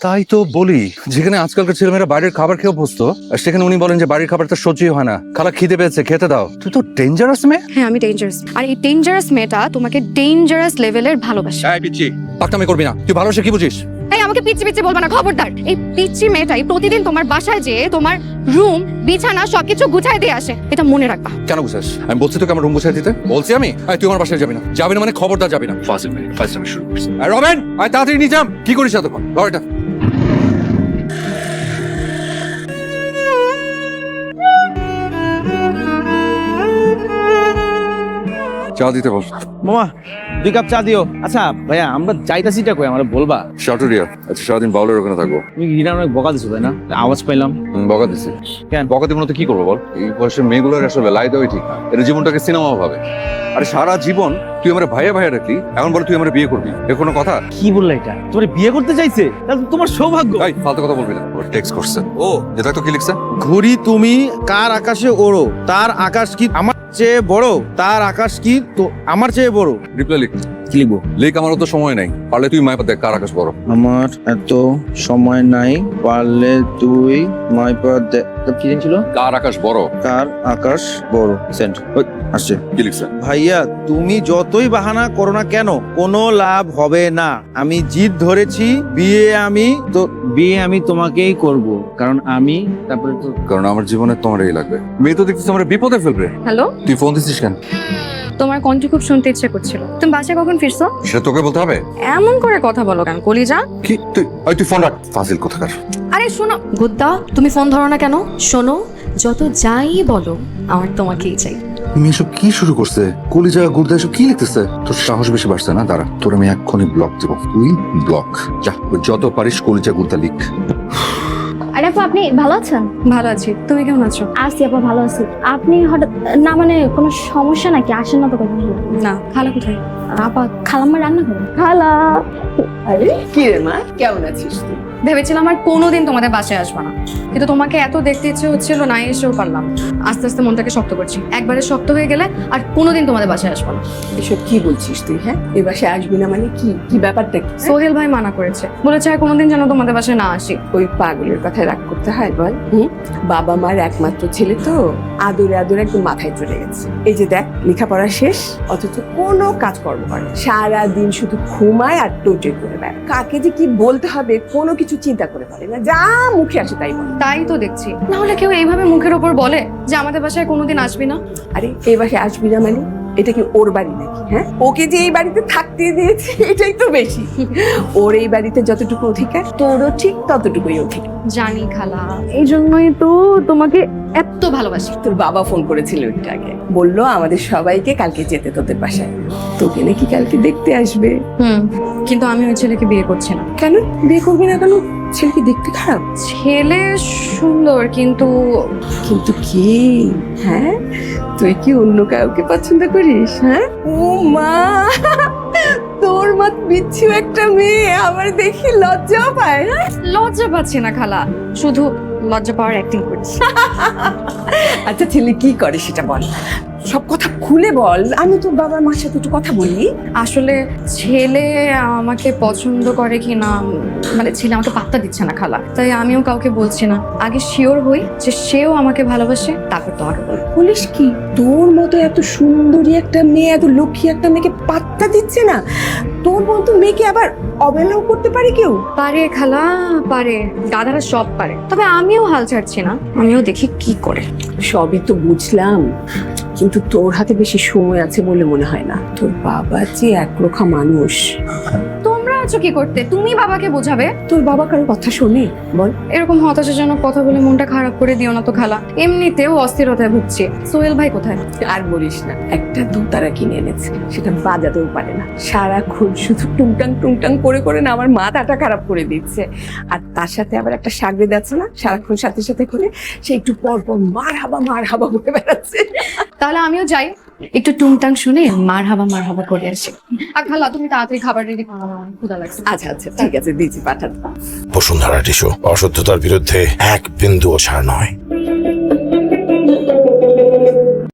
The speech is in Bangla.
তাই তো বলি, যেখানে আজকালকার ছেলেমেয়েরা বাইরের খাবার খেয়ে অভ্যস্ত, আর সেখানে উনি বলেন যে বাড়ির খাবারটা সহ্যই হয় না, খালা খিদে পেয়েছে খেতে দাও। তুই তো ডেঞ্জারাস মেয়ে। হ্যাঁ আমি ডেঞ্জারাস, আর এই ডেঞ্জারাস মেয়েটা তোমাকে ডেঞ্জারাস লেভেলের ভালোবাসে। এই পিচ্চি, পাকনামি করবি না। তুই ভালোবাসে কি বুঝিস? এই আমাকে পিচ্ছি পিচ্ছি বলবা না, খবরদার। এই পিচ্ছি মেয়েটাই প্রতিদিন তোমার বাসায় যেয়ে তোমার রুম বিছানা সবকিছু গুছাই দিয়ে আসে, এটা মনে রাখবা। কেন বুঝাস? আমি বলছি তোকে আমার রুম গুছাই দিতে বলছি আমি। তুই আমার বাসায় যাবি না, যাবি না মানে খবরদার যাবি না। ফার্স্ট আমি শুরু করছি। রবেন, তাড়াতাড়ি নিয়ে যাম। কি করিস এতক্ষণ? লড়াইটা চা দিতে বল। মামা 2 কাপ চা দিও। আচ্ছা ভাইয়া, আমরা যাইতাছিটা কই আমরা বলবা? শাটুরিয়া। আচ্ছা, সারাদিন বাউলের ওখানে থাকবো। তুমি রিনা অনেক বকা দিছো তাই না? আওয়াজ পাইলাম। বকা দিছি কেন? বকা দিব না তো কি করবো বল? এই বয়সের মেয়েগুলোর আসলে লাই দেওয়াই ঠিক না। এর জীবনটাকে সিনেমা ভাবে। আরে সারা জীবন তুই আমার ভাইয়া ভাইয়া রাখলি, এখন বল তুই আমার বিয়ে করবি, এর কোনো কথা? কি বললা এটা? তোমার বিয়ে করতে চাইছে? তাহলে তো তোমার সৌভাগ্য। এই ফালতু কথা বলবি না। ওর টেক্সট করছে। ও এটা তো কি লিখছে? ঘুড়ি তুমি কার আকাশে ওড়ো, তার আকাশ কি আমার চেয়ে বড়, তার আকাশ কি তো আমার চেয়ে বড়। রিপ্লাই লিখ। কি লিখবো? লিখ, আমার তো সময় নাই, পারলে তুই মাইপা দেখ কার আকাশ বড়। আমার এত সময় নাই, পারলে তুই মাইপা দেখ। কি ছিল? কার আকাশ বড়। কার আকাশ বড়। সেন্ড আসছে। কি লিখছে? ভাইয়া তুমি যতই বাহানা করো না কেন, কোনো লাভ হবে না। আমি জিদ ধরেছি, বিয়ে আমি তোমাকেই করব, কারণ আমি তারপরে তো কারণ আমার জীবনে তোমার এই লাগবে। মেয়ে তো দেখতেছি আমার বিপদে ফেলবে। হ্যালো, তুই ফোন দিছিস কেন? তোমার কণ্ঠ খুব শুনতে ইচ্ছে করছিল। তুমি বাসায় কখন ফিরছো? সেটা তোকে বলতে হবে? এমন করে কথা বলো কেন কলিজা? কি তুই ফোন রাখ। ফাজিল কোথাকার। আরে শোনো গুদ্দা, তুমি ফোন ধরো না কেন? শোনো, যত যাই বলো আমার তোমাকেই চাই। তুমি এসব কি শুরু করছে? কলিজা গুর্দা এসব কি লিখতেছে? তোর সাহস বেশি বাড়ছে না? দাঁড়া, তোর আমি এক্ষুনি ব্লক দেবো। তুই ব্লক যা, যত পারিস কলিজা গুর্দা লিখ। আরে আপু, আপনি ভালো আছেন? ভালো আছি, তুমি কেমন আছো? আছি আপু, ভালো আছি। আপনি হঠাৎ না মানে কোনো সমস্যা নাকি? আসেন না তো কথা বলবো। না, খালা কোথায়? আপা খালাম্মা রান্না করে। খালা, আরে কি রে মা, কেমন আছিস তুই? ভেবেছিলাম আর কোনোদিন তোমাদের বাসায় আসবো না, কিন্তু তোমাকে এত দেখতে ইচ্ছে হচ্ছিল না, এসেও পারলাম। আস্তে আস্তে মনটাকে শক্ত করছি, একবারে শক্ত হয়ে গেলে আর কোনোদিন তোমাদের বাসায় আসবো না। এসব কি বলছিস তুই? হ্যাঁ, এ বাসায় আসবি না মানে কি? কি ব্যাপারটা কি? সোহেল ভাই মানা করেছে, বলেছে আর কোনোদিন যেন তোমাদের বাসায় না আসি। ওই পাগলের কথায় রাগ করতে হয় বল? বাবা মার একমাত্র ছেলে তো, আদরে আদরে একদম মাথায় চলে গেছে। এই যে দেখ, লেখাপড়া শেষ, অথচ কোনো কাজকর্ম করে না। সারাদিন শুধু ঘুমায় আর টোটে করে বেড়ায়। কাকে যে কি বলতে হবে কোনো কিছু চিন্তা করে পারে না, যা মুখে আসে তাই বলে। তাই তো দেখছি, না হলে কেউ এইভাবে মুখের ওপর বলে যে আমাদের বাসায় কোনোদিন আসবি না? আরে এই বাসায় আসবি না মানে এটা কি ওর বাড়ি নাকি? হ্যাঁ, ওকে যে এই বাড়িতে থাকতে দিয়েছে এটাই তো বেশি। ওর এই বাড়িতে যতটুকু অধিকার, তোরও ঠিক ততটুকুই অধিকার। জানি খালা, এই জন্যই তো তোমাকে এত ভালোবাসি। তোর বাবা ফোন করেছিল একটু আগে, বললো আমাদের সবাইকে কালকে যেতে তোদের বাসায়, তোকে নাকি কালকে দেখতে আসবে। কিন্তু আমি ওই ছেলেকে বিয়ে করছি না। কেন বিয়ে করবি না কেন? ছেলে কি দেখতে খারাপ? ছেলে সুন্দর, কিন্তু কিন্তু কি? হ্যাঁ, তুই কি অন্য কাউকে পছন্দ করিস? হ্যাঁ, ও মা, তোর মত বিচ্ছু একটা মেয়ে আমার দেখি লজ্জা পায়। হ্যাঁ, লজ্জা পাচ্ছি না খালা, শুধু লজ্জা পাওয়ার অ্যাক্টিং করছি। আচ্ছা ছেলে কি করে সেটা বল, সব কথা খুলে বল। আমি তো বাবার মার সাথে একটু কথা বলি। আসলে ছেলে আমাকে পছন্দ করে কি না, মানে ছেলে আমাকে পাত্তা দিচ্ছে না খালা, তাই আমিও কাউকে বলছি না। আগে শিওর হই যে সেও আমাকে ভালোবাসে, তারপর তোমাকে বলবো। বলিস কি? তোর মতো এত সুন্দরী একটা মেয়ে, এত লক্ষ্মী একটা মেয়েকে পাত্তা দিচ্ছে না? তোর মতো মেয়েকে আবার অবহেলাও করতে পারে কেউ? পারে খালা, পারে, দাদারা সব পারে। তবে আমিও হাল ছাড়ছি না, আমিও দেখি কি করে। সবই তো বুঝলাম, কিন্তু তোর হাতে বেশি সময় আছে বলে মনে হয় না। তোর বাবা যে একরোখা মানুষ। তোমরা আছো কি করতে? তুমি বাবাকে বোঝাবে। তোর বাবা কারো কথা শোনে বল? এরকম হতাশাজনক কথা বলে মনটা খারাপ করে দিও না তো খালা, এমনিতেও অস্থিরতায় ভুগছি। সোহেল ভাই কোথায়? আর বলিস না, একটা দোতারা কিনে এনেছে, সেটা বাজাতেও পারে না। সারাক্ষণ শুধু টুংটাং টুংটাং করে করে না আমার মাথাটা খারাপ করে দিচ্ছে। আর তার সাথে আবার একটা সাগরেদ আছে না, সারাক্ষণ সাথে সাথে করে সে একটু পর পর মার হাবা বলে বেড়াচ্ছে। তাহলে আমিও যাই, একটু টুংটাং শুনে মার হাবা করে আসি। আর খালা তুমি তাড়াতাড়ি খাবার রেডি করো, আমার ক্ষুধা লাগছে। আচ্ছা আচ্ছা ঠিক আছে, দিচ্ছি, পাঠান। বসুন্ধরা টিস্যু অশুদ্ধতার বিরুদ্ধে এক বিন্দুও ছাড় নয়।